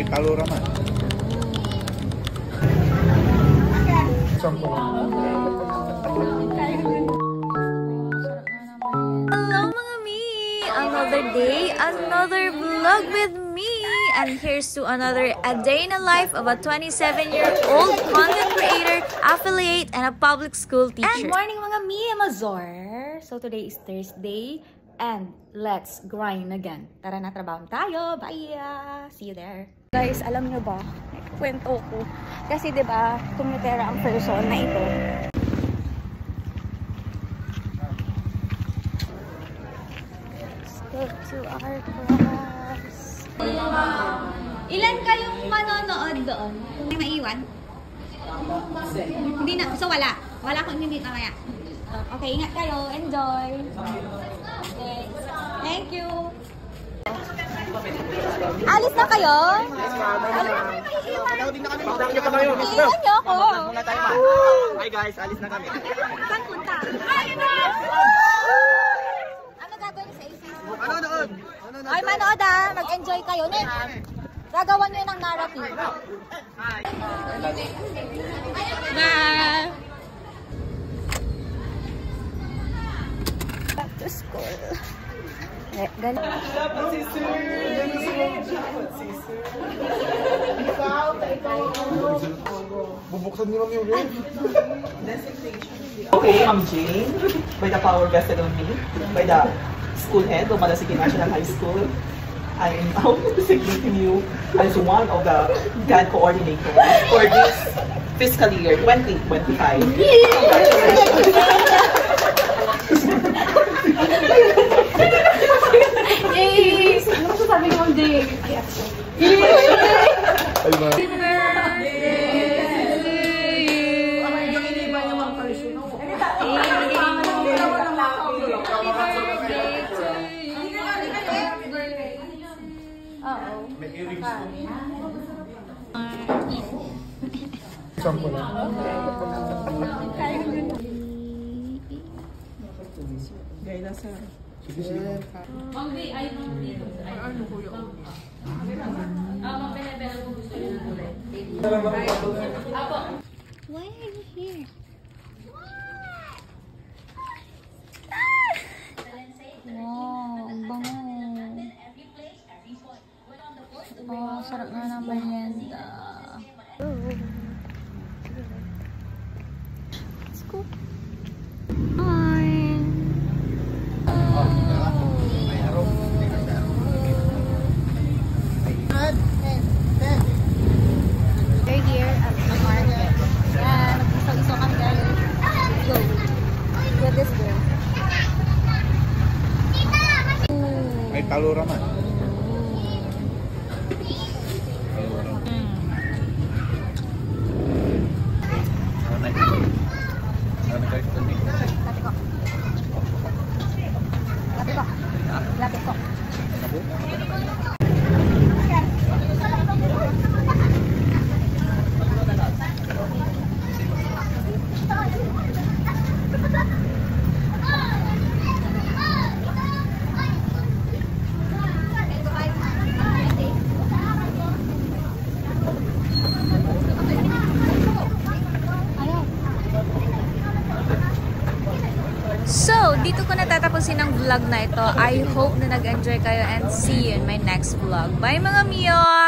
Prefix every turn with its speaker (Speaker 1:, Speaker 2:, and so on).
Speaker 1: talura man.
Speaker 2: Hello mga mi! Another day, another vlog with me! And here's to another a day in the life of a 27-year-old content creator, affiliate, and a public school teacher.
Speaker 3: Good morning mga mi! I'm Azor. So today is Thursday and let's grind again. Tara na, trabaho tayo. Bye! See you there. Guys, alam nyo ba? Kwento ko. Kasi diba, tumitera ang person na ito. To our class. Ilan kayong manonood doon? May maiwan? Hindi na. So wala. Wala akong hindi mamaya. Okay, ingat kayo. Enjoy. Okay. Thank you. Alis na kayo? Iiwan niyo ako.
Speaker 4: Hi guys, alis na kami.
Speaker 3: Saan punta? Ano gagawin sa AC?
Speaker 4: Manonood!
Speaker 3: Ay, manood ah. Mag-enjoy kayo. Gagawan nyo ng narrative. Bye! Back to school. Ganun.
Speaker 1: Bubuksan ni Mami ulit.
Speaker 4: Okay, I'm Jane. By the power vested on me, by the school head of Malasiki National High School, I am now designating you as one of the GAD coordinators for this fiscal year 2025.
Speaker 3: Yay! Ano masasabi mo, Jay?
Speaker 1: Sampo lang.
Speaker 4: Gaya sa...
Speaker 1: Sige, sige.
Speaker 3: Why are you here? Wow, ang bango. Oh, sarap na ng merienda. Let's go. Hi. They're here at the market. Yeah, nag-iso-iso kami guys. Let's go. With this girl.
Speaker 1: May talura man.
Speaker 3: Lapit ko.
Speaker 2: So, dito ko natatapusin ang vlog na ito. I hope na nag-enjoy kayo and see you in my next vlog. Bye mga Mio!